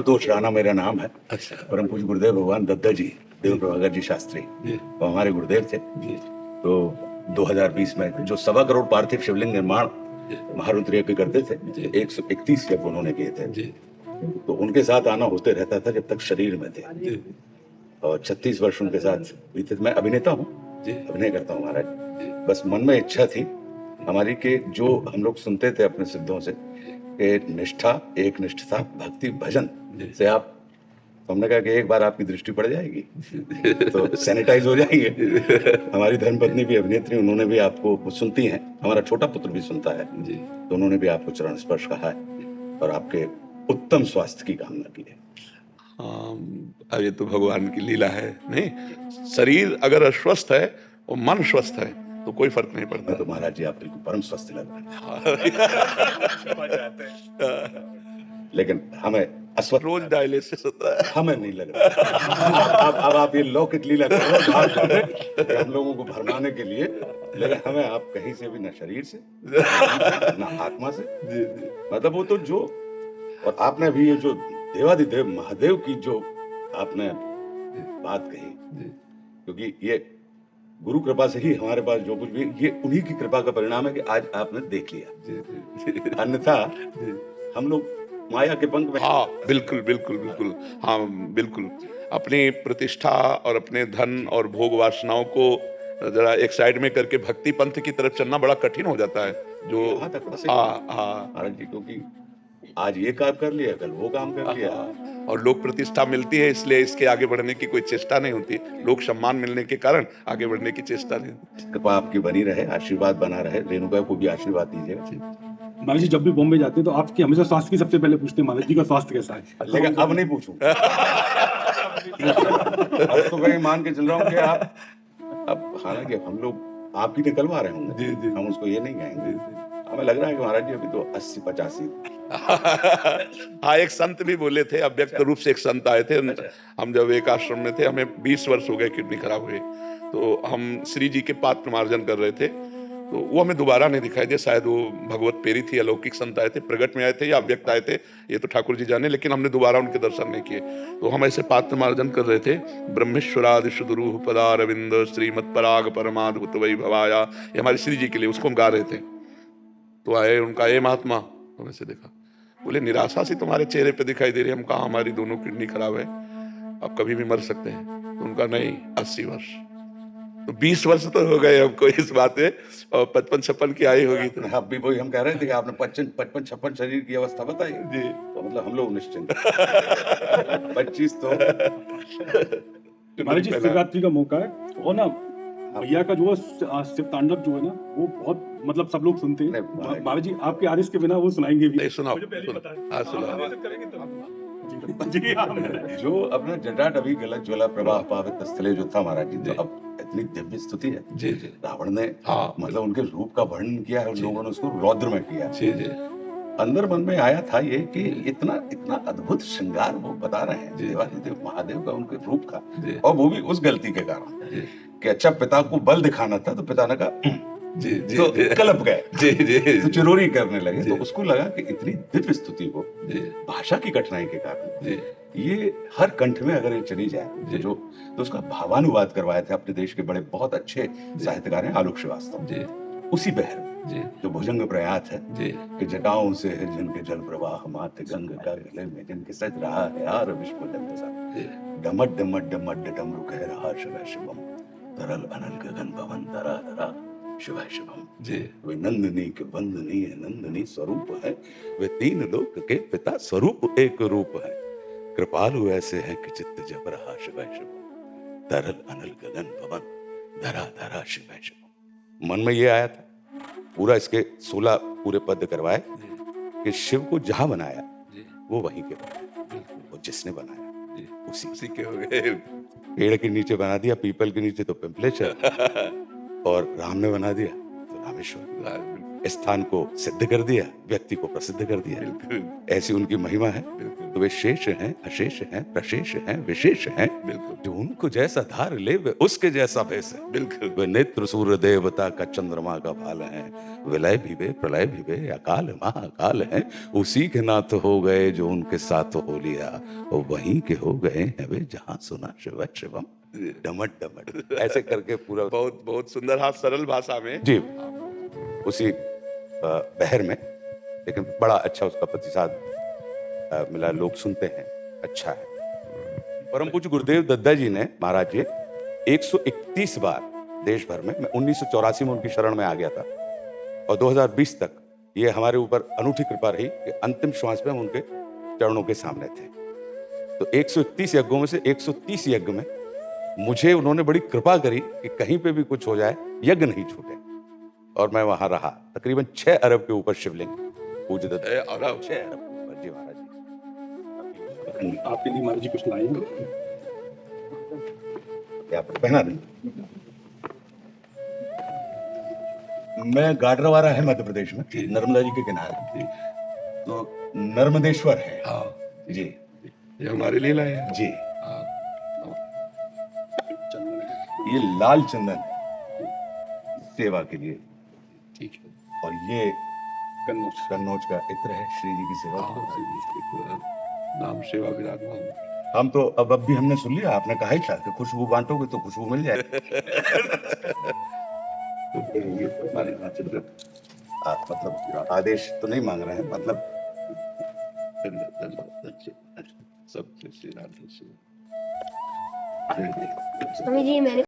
आशुतोष राणा मेरा नाम है। अच्छा। परम पूज्य गुरुदेव भगवान दत्ता जी, देव प्रभाकर जी शास्त्री, वो हमारे गुरुदेव थे। तो 2020 में जो 1.25 करोड़ पार्थिव शिवलिंग निर्माण महारुद्र यज्ञ करते थे, 131 यज्ञ उन्होंने किए थे। तो उनके साथ आना होते रहता था जब तक शरीर में थे। और 36 वर्ष उनके साथ बीते। मैं अभिनेता हूँ, अभिनय करता हूँ महाराज। बस मन में इच्छा थी हमारी कि जो हम लोग सुनते थे अपने सिद्धों से कि निष्ठा, एक निष्ठता, भक्ति, भजन से आप, तो हमने कहा कि एक बार आपकी दृष्टि पड़ जाएगी तो सैनिटाइज हो जाएंगे। हमारी धर्मपत्नी भी अभिनेत्री, उन्होंने भी आपको, वो सुनती हैं, हमारा छोटा पुत्र भी सुनता है, तो उन्होंने भी आपको चरण स्पर्श कहा है और आपके उत्तम स्वास्थ्य की कामना की है। अब ये तो भगवान की लीला है। नहीं, शरीर अगर अस्वस्थ है और मन स्वस्थ है तो कोई फर्क नहीं पड़ता। तो महाराज जी आप बिल्कुल परम स्वस्थ लग रहे हैं। लेकिन हमें अस्वस्थ, रोज डायलिसिस होता है, हमें नहीं लग रहा। अब आप ये लौकिक लीला कर रहे हैं हम लोगों को भरमाने के लिए, लेकिन हमें आप कहीं से भी, ना शरीर से ना आत्मा से, मतलब वो तो जो, और आपने भी ये जो देवादिदेव महादेव की जो आपने बात कही, क्योंकि ये गुरु कृपा से ही हमारे पास जो कुछ भी, ये उन्हीं की कृपा का परिणाम है कि आज आपने देख लिया। अन्यथा हम लोग माया के पंख में। हाँ बिल्कुल बिल्कुल बिल्कुल, हाँ बिल्कुल। अपनी प्रतिष्ठा और अपने धन और भोग वासनाओं को जरा एक साइड में करके भक्ति पंथ की तरफ चलना बड़ा कठिन हो जाता है। जो महाराज जी, क्योंकि आज ये काम कर लिया, कल वो काम कर लिया, और लोक प्रतिष्ठा मिलती है इसलिए इसके आगे बढ़ने की कोई चेष्टा नहीं होती। लोक सम्मान मिलने के कारण आगे बढ़ने की चेष्टा नहीं होती। कृपा आपकी बनी रहे, आशीर्वाद बना रहे। रेणुका को भी आशीर्वाद दीजिएगा। महाराज जी जब भी बॉम्बे जाते हैं तो आपकी हमेशा स्वास्थ्य की सबसे पहले पूछते हैं, महाराज जी का स्वास्थ्य कैसा है? लेकिन अब नहीं पूछूंगा। अब तो मैं मान के चल रहा हूँ कि आप, अब हालांकि हम लोग आपकी निकलवा रहे होंगे, हम उसको ये नहीं कहेंगे। हमें लग रहा है कि महाराज जी अभी तो 80-85। हाँ, एक संत भी बोले थे, अव्यक्त रूप से एक संत आए थे। हम जब एक आश्रम में थे, हमें 20 वर्ष हो गए किडनी खराब हुए, तो हम श्री जी के पात्र मार्जन कर रहे थे, तो वो हमें दोबारा नहीं दिखाई दिया। शायद वो भगवत पेरी थी, अलौकिक संत आए थे, प्रगट में आए थे या अव्यक्त आए थे, ये तो ठाकुर जी जाने, लेकिन हमने दोबारा उनके दर्शन नहीं किए। तो हम ऐसे पात्र मार्जन कर रहे थे। ब्रह्मेश्वरादि सुदुरूह पदारविंद श्रीमत् पराग परमाद्भुत वैभवाया, ये हमारे श्री जी के लिए, उसको हम गा रहे थे। तो आए, उनका ए महात्मा, तो वैसे देखा, बोले निराशा सी तुम्हारे चेहरे पे दिखाई दे रही है। हम कहा हमारी दोनों किडनी खराब है, आप कभी भी मर सकते हैं। तो उनका नहीं, 80 वर्ष। तो 20 वर्ष तो हो गए हमको इस बात में, और 55-56 की आई होगी। तो अब भी वही हम कह रहे थे कि आपने 55-56 शरीर की अवस्था बताई जी, तो मतलब हम लोग निश्चिंत। 25 तो महाराज जी शिवरात्रि का मौका है, और ना भैया का जो शिव तांडव जो है ना, वो बहुत, मतलब सब लोग सुनते हैं। महाराज जी आपके आदेश के बिना वो सुनाएंगे भी। सुनाओ। जो अपना जटाट अभी गलत ज्वला प्रवाह पावित स्थले जो था महाराज जी, तो अब इतनी दिव्य स्तुति है। जी। रावण ने मतलब उनके रूप का वर्णन किया है, लोगों ने उसको रौद्र में किया। अंदर मन में आया था ये कि इतना इतना अद्भुत श्रृंगार वो बता रहे हैं देवादिदेव महादेव का, उनके रूप का, और वो भी उस गलती के कारण कि अच्छा पिता को बल दिखाना था, तो पिता ने कहा तो कलप गए, तो चिरोरी करने लगे। तो उसको लगा कि इतनी दिव्य स्तुति को भाषा की कठिनाई के कारण ये हर कंठ में अगर ये चली जाए जो, तो उसका भावानुवाद करवाए थे अपने देश के बड़े बहुत अच्छे साहित्यकार हैं आलोक श्रीवास्तव। उसी बहर जो भुजंग प्रयात है कि जटाओं से है जिनके जल प्रवाह, माथे गंग का गले में जिनके सज रहा है यार विश्व जगत सा, डमट डमट डमट डमरू कह रहा शिव शिवम, तरल अनल गगन भवन धरा धरा शिवाय शिवम। वे नंदनी के वंदनीय नंदनी स्वरूप है, वे तीन लोक के पिता स्वरूप एक रूप है, कृपालु ऐसे हैं कि चित्त जब रहा शिवाय शिवम, तरल अनल गगन भवन धरा धरा शिवाय शिवम। मन में ये आया था, पूरा इसके 16 पूरे पद करवाए कि शिव को जहां बनाया वो वहीं के बनाया, वो जिसने बनाया उसी के हो गए। पेड़ के नीचे बना दिया, पीपल के नीचे तो पिंपलेश्वर, और राम ने बना दिया तो रामेश्वर। स्थान को सिद्ध कर दिया, व्यक्ति को प्रसिद्ध कर दिया। ऐसी उनकी महिमा है। तो वे शेष हैं, अशेष हैं, प्रशेष हैं, विशेष हैं। बिल्कुल जो उनको जैसा धार ले वे उसके जैसा भेष है। बिल्कुल वे नेत्र सूर्य देवता का चंद्रमा का भाल है। विलय भी वे, प्रलय भी वे, अकाल महाकाल है। उसी के नाथ हो गए जो उनके साथ हो लिया, और वहीं के हो गए हैं वे जहां सुना शिव शिवम डमट डमट। ऐसे करके पूरा बहुत बहुत सुंदर, हाँ, सरल भाषा में जी उसी बहर में, लेकिन बड़ा अच्छा उसका प्रतिसाद मिला, लोग सुनते हैं, अच्छा है। परम पूज्य गुरुदेव दत्ता जी ने, महाराज जी, 131 बार देश भर में, मैं 1984 में उनकी शरण में आ गया था, और 2020 तक ये हमारे ऊपर अनूठी कृपा रही कि अंतिम श्वास में हम उनके चरणों के सामने थे। तो 131 यज्ञों में से 130 यज्ञ में मुझे उन्होंने बड़ी कृपा करी कि कहीं पे भी कुछ हो जाए यज्ञ नहीं छूटे, और मैं वहां रहा। तकरीबन 6 अरब के ऊपर शिवलिंग पूज्य दत्त, 6 अरब के ऊपर। जी महाराज जी, आपके लिए महाराज जी कुछ लाएंगे? क्या पहना दें? मैं गाडरवारा है मध्य प्रदेश में, नर्मदा जी के किनारे, तो नर्मदेश्वर है। हाँ जी, ये हमारे लिए लाए हैं। जी, हाँ, ये लाल चंदन सेवा के लिए, ठीक है। और ये कन्नौज कन्नौज का इत्र है श्री जी की सेवा। नाम सेवा विराजमान। हम तो अब भी हमने सुन लिया, आपने कहा ही था कि खुशबू बांटोगे तो खुशबू मिल जाए। मतलब आदेश तो नहीं मांग रहे हैं, मतलब सब श्री राधे श्री। स्वामी जी मैंने